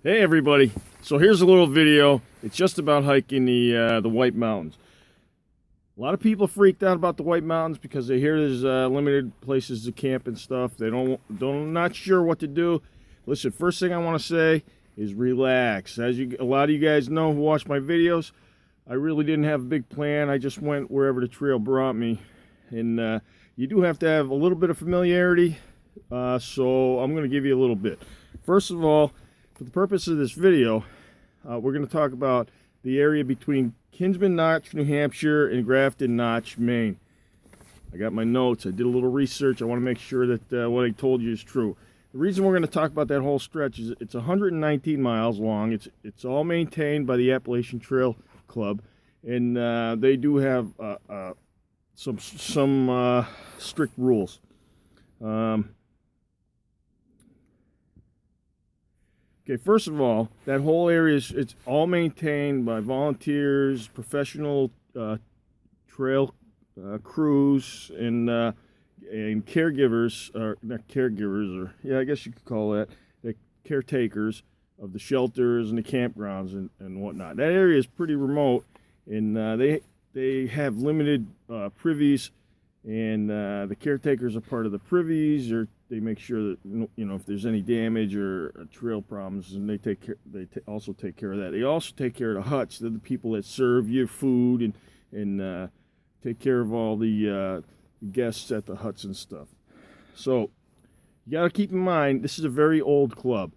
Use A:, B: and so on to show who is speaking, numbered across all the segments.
A: Hey everybody, so here's a little video. It's just about hiking the White Mountains. A lot of people freaked out about the White Mountains because they hear there's limited places to camp and stuff. They don't not sure what to do. Listen, first thing I want to say is relax. As a lot of you guys know who watch my videos, I really didn't have a big plan. I just went wherever the trail brought me, and you do have to have a little bit of familiarity. So I'm going to give you a little bit. First of all, for the purpose of this video, we're going to talk about the area between Kinsman Notch, New Hampshire, and Grafton Notch, Maine. I got my notes. I did a little research. I want to make sure that what I told you is true. The reason we're going to talk about that whole stretch is it's 119 miles long. It's all maintained by the Appalachian Trail Club, and they do have some strict rules. Okay, first of all, that whole area it's all maintained by volunteers, professional trail crews, and caregivers, or not caregivers, or yeah, I guess you could call that the caretakers of the shelters and the campgrounds and whatnot. That area is pretty remote, and they have limited privies, and the caretakers are part of the privies, or they make sure that, you know, if there's any damage or trail problems, and they take care. Also take care of that. They also take care of the huts. They're the people that serve you food and take care of all the guests at the huts and stuff. So you got to keep in mind, this is a very old club.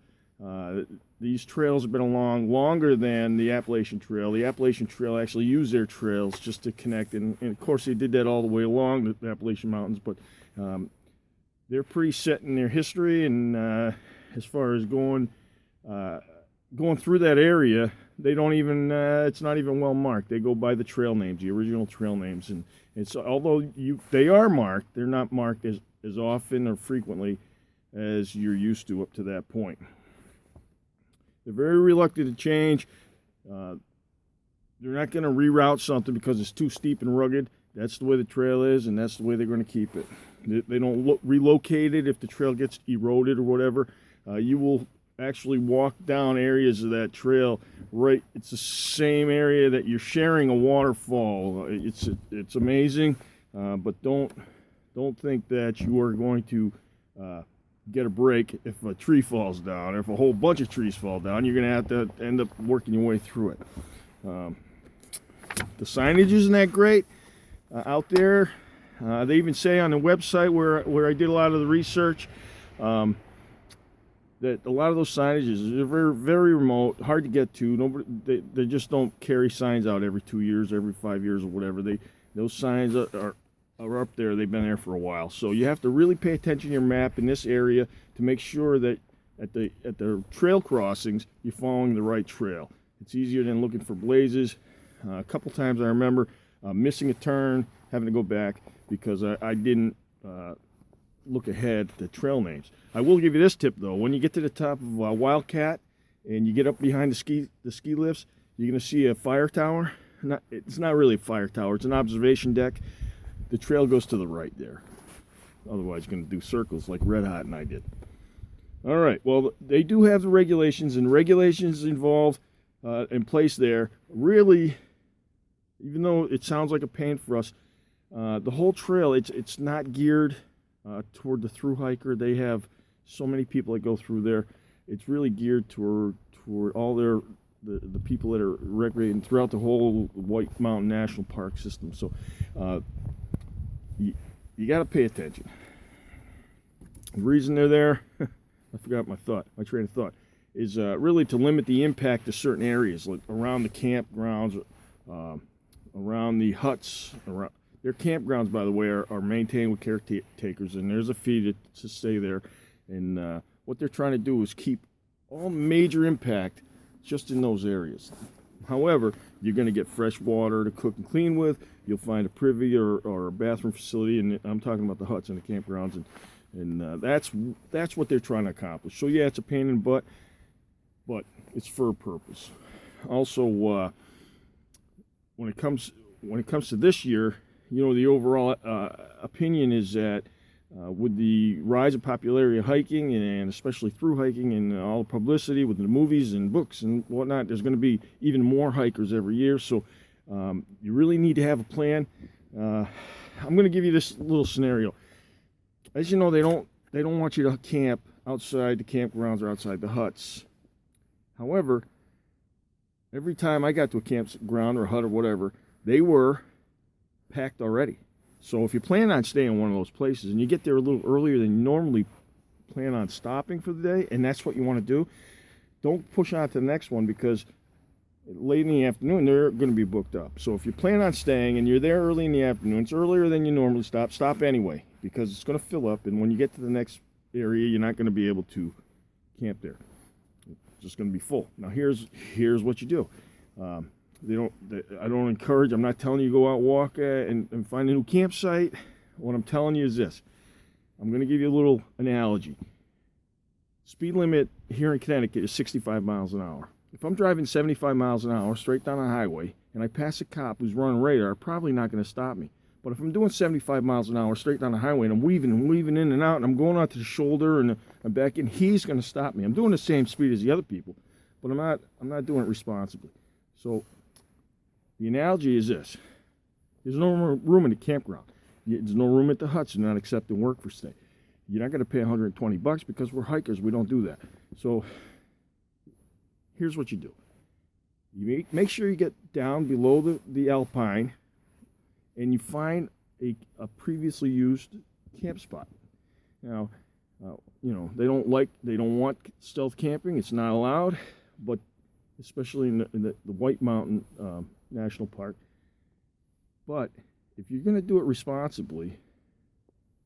A: These trails have been along longer than the Appalachian Trail. The Appalachian Trail actually used their trails just to connect, and of course they did that all the way along the Appalachian Mountains, but they're pretty set in their history, and as far as going through that area, they don't even it's not even well marked. They go by the trail names, the original trail names, and so although they are marked, they're not marked as often or frequently as you're used to up to that point. They're very reluctant to change. They're not going to reroute something because it's too steep and rugged. That's the way the trail is, and that's the way they're going to keep it. They don't relocate it if the trail gets eroded or whatever. You will actually walk down areas of that trail. Right, it's the same area that you're sharing a waterfall. It's amazing, but don't think that you are going to get a break if a tree falls down, or if a whole bunch of trees fall down. You're going to have to end up working your way through it. The signage isn't that great out there. They even say on the website where I did a lot of the research that a lot of those signages are very, very remote, hard to get to. They just don't carry signs out every 2 years, every 5 years, or whatever. Those signs are up there. They've been there for a while, so you have to really pay attention to your map in this area to make sure that at the trail crossings you're following the right trail. It's easier than looking for blazes. A couple times I remember missing a turn, having to go back because I didn't look ahead at the trail names. I will give you this tip though: when you get to the top of Wildcat and you get up behind the ski lifts, you're going to see a fire tower. It's not really a fire tower; it's an observation deck. The trail goes to the right there. Otherwise, you're going to do circles like Red Hot and I did. All right. Well, they do have the regulations, and regulations involved in place there. Really, even though it sounds like a pain for us, the whole trail, it's not geared toward the thru-hiker. They have so many people that go through there. It's really geared toward all the people that are recreating throughout the whole White Mountain National Park system. So you got to pay attention. The reason they're there, I forgot my train of thought, is really to limit the impact to certain areas, like around the campgrounds, around the huts. Their campgrounds, by the way, are maintained with caretakers, and there's a fee to stay there. And what they're trying to do is keep all major impact just in those areas. However, you're going to get fresh water to cook and clean with. You'll find a privy or a bathroom facility, and I'm talking about the huts and the campgrounds, and that's what they're trying to accomplish. So yeah, it's a pain in the butt, but it's for a purpose. Also, when it comes to this year, you know, the overall opinion is that with the rise of popularity of hiking, and especially Thru-Hiking, and all the publicity with the movies and books and whatnot, there's going to be even more hikers every year. So you really need to have a plan. I'm going to give you this little scenario. As you know, they don't want you to camp outside the campgrounds or outside the huts. However, every time I got to a campground or a hut or whatever, they were packed already. So if you plan on staying in one of those places and you get there a little earlier than you normally plan on stopping for the day, and that's what you want to do, don't push on to the next one, because late in the afternoon they're going to be booked up. So if you plan on staying and you're there early in the afternoon, it's earlier than you normally stop anyway, because it's going to fill up, and when you get to the next area, you're not going to be able to camp there. It's just going to be full. Now here's what you do. I don't encourage, I'm not telling you to go out walk and find a new campsite. What I'm telling you is this. I'm going to give you a little analogy. Speed limit here in Connecticut is 65 miles an hour. If I'm driving 75 miles an hour straight down the highway and I pass a cop who's running radar, probably not going to stop me. But if I'm doing 75 miles an hour straight down the highway and I'm weaving in and out and I'm going out to the shoulder and I'm back in, he's going to stop me. I'm doing the same speed as the other people, but I'm not doing it responsibly. So the analogy is this. There's no room in the campground. There's no room at the huts. You're not accepting work for stay. You're not going to pay $120 because we're hikers. We don't do that. So here's what you do. You make sure you get down below the alpine and you find a previously used camp spot. Now, they don't want stealth camping. It's not allowed, but especially in the White Mountain National Park. But if you're going to do it responsibly,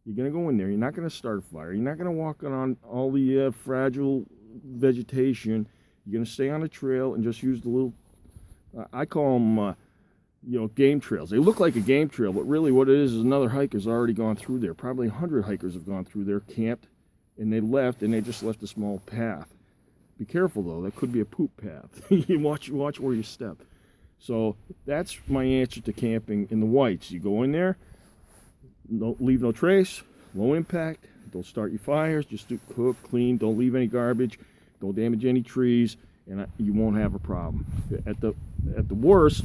A: you're going to go in there. You're not going to start a fire. You're not going to walk on all the fragile vegetation. You're going to stay on the trail and just use the little, I call them, game trails. They look like a game trail, but really what it is another hiker's already gone through there. Probably 100 hikers have gone through there, camped, and they left, and they just left a small path. Be careful, though. That could be a poop path. You watch where you step. So that's my answer to camping in the whites. You go in there, leave no trace, low impact, don't start your fires, just do cook, clean, don't leave any garbage, don't damage any trees, and you won't have a problem. At the worst,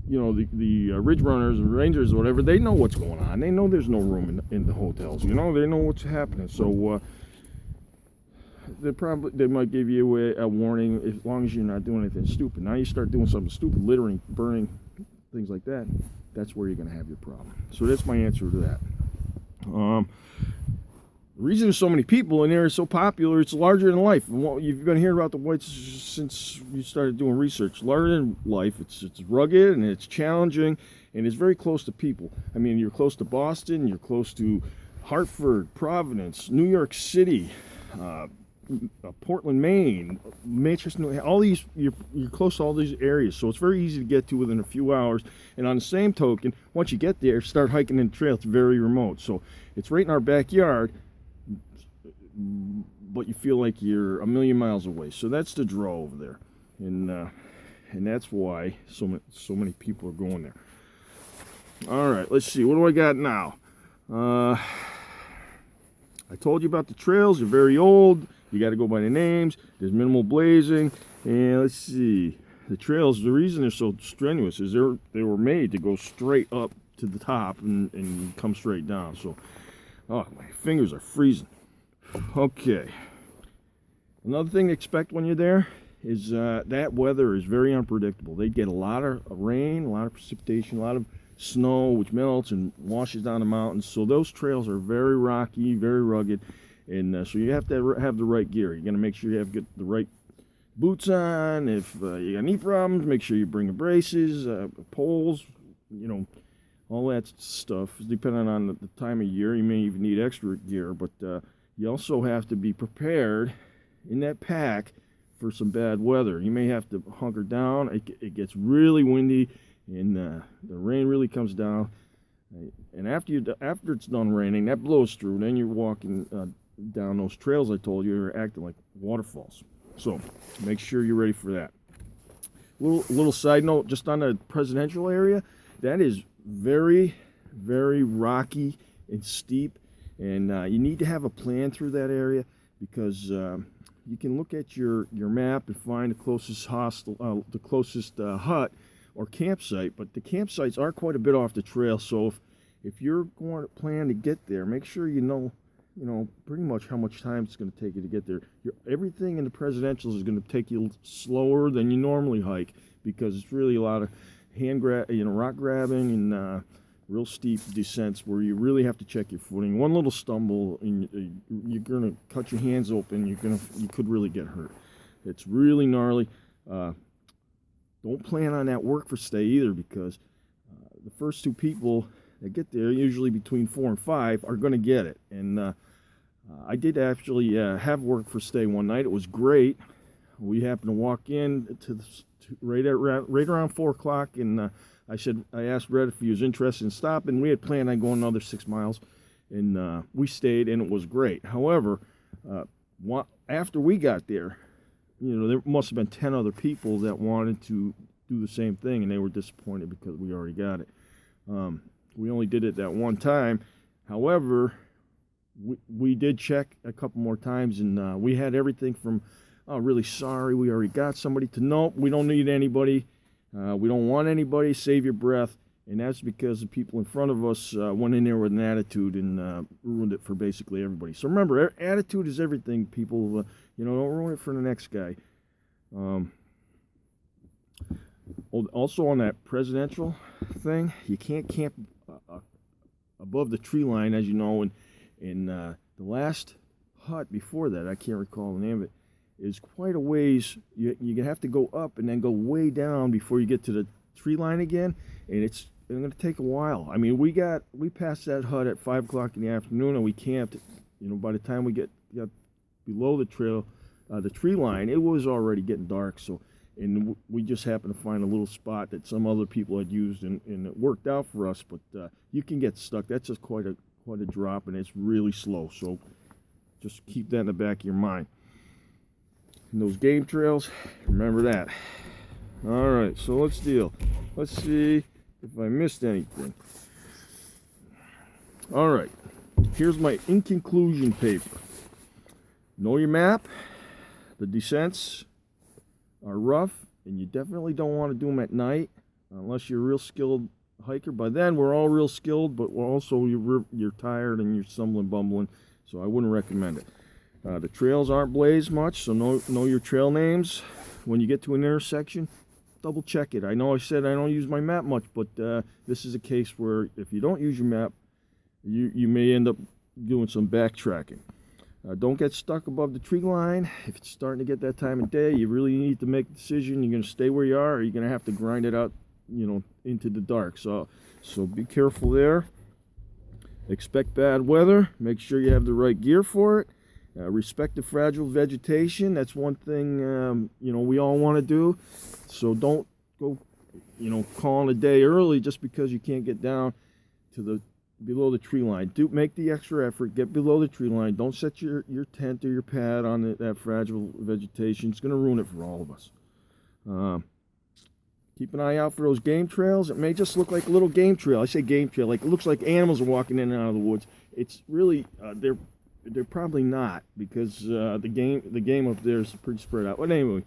A: the ridge runners and rangers or whatever, they know what's going on. They know there's no room in the hotels. They know what's happening. So they might give you a warning as long as you're not doing anything stupid. Now you start doing something stupid, littering, burning, things like that, that's where you're going to have your problem. So that's my answer to that. The reason there's so many people in there is so popular, it's larger than life. You've been hearing about the whites since you started doing research. Larger than life, it's rugged and it's challenging and it's very close to people. I mean, you're close to Boston, you're close to Hartford, Providence, New York City, Portland, Maine, Manchester, all these, you're close to all these areas, so it's very easy to get to within a few hours. And on the same token, once you get there, start hiking in the trail, it's very remote. So it's right in our backyard, but you feel like you're a million miles away. So that's the draw over there, and that's why so many people are going there. All right, let's see, what do I got now? I told you about the trails. They're very old. You got to go by the names. There's minimal blazing. And let's see. The trails, the reason they're so strenuous is they were made to go straight up to the top and come straight down. So, oh, my fingers are freezing. Okay. Another thing to expect when you're there is that weather is very unpredictable. They get a lot of rain, a lot of precipitation, a lot of snow, which melts and washes down the mountains. So those trails are very rocky, very rugged, and so you have to have the right gear. You're going to make sure you get the right boots on. If you got knee problems, make sure you bring braces, poles, all that stuff. Depending on the time of year, you may even need extra gear, but you also have to be prepared in that pack for some bad weather. You may have to hunker down. It gets really windy, and the rain really comes down. And after it's done raining, that blows through. Then you're walking down those trails I told you are acting like waterfalls. So make sure you're ready for that. Little side note, just on the presidential area, that is very, very rocky and steep, and you need to have a plan through that area, because you can look at your map and find the closest hut or campsite, but the campsites are quite a bit off the trail. So if you're going to plan to get there, make sure you know pretty much how much time it's going to take you to get there. Everything in the presidentials is going to take you slower than you normally hike, because it's really a lot of rock grabbing and real steep descents where you really have to check your footing. One little stumble and you're going to cut your hands open. You could really get hurt. It's really gnarly. Don't plan on that work for stay either, because the first two people that get there, usually between 4 and 5, are going to get it. And I did actually have work for stay one night. It was great. We happened to walk in right around 4 o'clock, and I asked Red if he was interested in stopping. We had planned on going another 6 miles, and we stayed, and it was great. However, after we got there, there must have been 10 other people that wanted to do the same thing, and they were disappointed because we already got it. We only did it that one time. However, we did check a couple more times, and we had everything from, "Oh, really sorry, we already got somebody," to, "Nope, we don't need anybody. We don't want anybody. Save your breath." And that's because the people in front of us went in there with an attitude and ruined it for basically everybody. So remember, attitude is everything, people. Don't ruin it for the next guy. Also on that presidential thing, you can't camp above the tree line, as you know, and the last hut before that, I can't recall the name of it, is quite a ways. You're going to have to go up and then go way down before you get to the tree line again, and it's going to take a while. I mean, we passed that hut at 5 o'clock in the afternoon, and we camped. By the time we got below the tree line, it was already getting dark. So, and we just happened to find a little spot that some other people had used, and it worked out for us. But you can get stuck. That's just quite a drop, and it's really slow. So just keep that in the back of your mind. And those game trails, remember that. All right, so let's see if I missed anything. All right, here's my in conclusion paper. Know your map. The descents are rough, and you definitely don't want to do them at night unless you're a real skilled hiker. By then, we're all real skilled, but you're tired and you're stumbling, bumbling, so I wouldn't recommend it. The trails aren't blazed much, so know your trail names. When you get to an intersection, double check it. I know I said I don't use my map much, but this is a case where if you don't use your map, you may end up doing some backtracking. Don't get stuck above the tree line. If it's starting to get that time of day, you really need to make a decision. You're going to stay where you are, or you're going to have to grind it out, into the dark. So be careful there. Expect bad weather. Make sure you have the right gear for it. Respect the fragile vegetation. That's one thing, we all want to do. So don't go, calling a day early just because you can't get down to below the tree line. Make the extra effort. Get below the tree line. Don't set your tent or your pad on that fragile vegetation. It's going to ruin it for all of us. Keep an eye out for those game trails. It may just look like a little game trail. I say game trail, like it looks like animals are walking in and out of the woods. It's really they're probably not, because the game up there is pretty spread out. But anyway,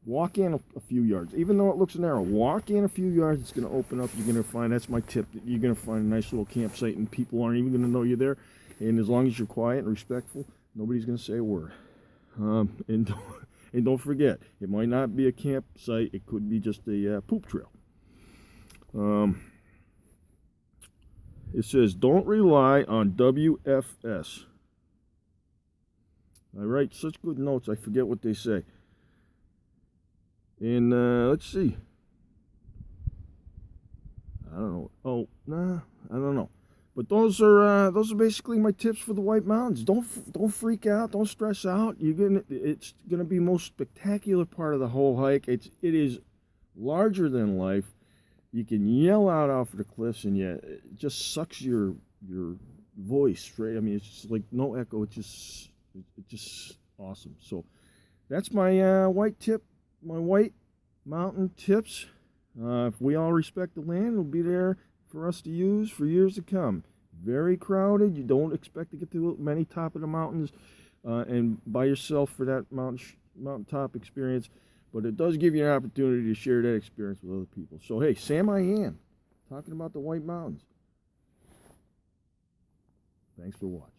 A: walk in a few yards. Even though it looks narrow, walk in a few yards. It's going to open up. You're going to find, that's my tip, that you're going to find a nice little campsite, and people aren't even going to know you're there. And as long as you're quiet and respectful, nobody's going to say a word. And don't forget, it might not be a campsite. It could be just a poop trail. It says, don't rely on WFS. I write such good notes, I forget what they say. And let's see. I don't know. Oh, nah, I don't know. But those are basically my tips for the White Mountains. Don't freak out. Don't stress out. It's gonna be the most spectacular part of the whole hike. It is larger than life. You can yell out off the cliffs, and it just sucks your voice, right? I mean, it's just like no echo. It's just awesome. So that's my White Mountain tips. If we all respect the land, it'll be there for us to use for years to come. very crowded. You don't expect to get to many top of the mountains and by yourself for that mountaintop experience, but it does give you an opportunity to share that experience with other people. So hey, Sam I Am, talking about the White Mountains. Thanks for watching.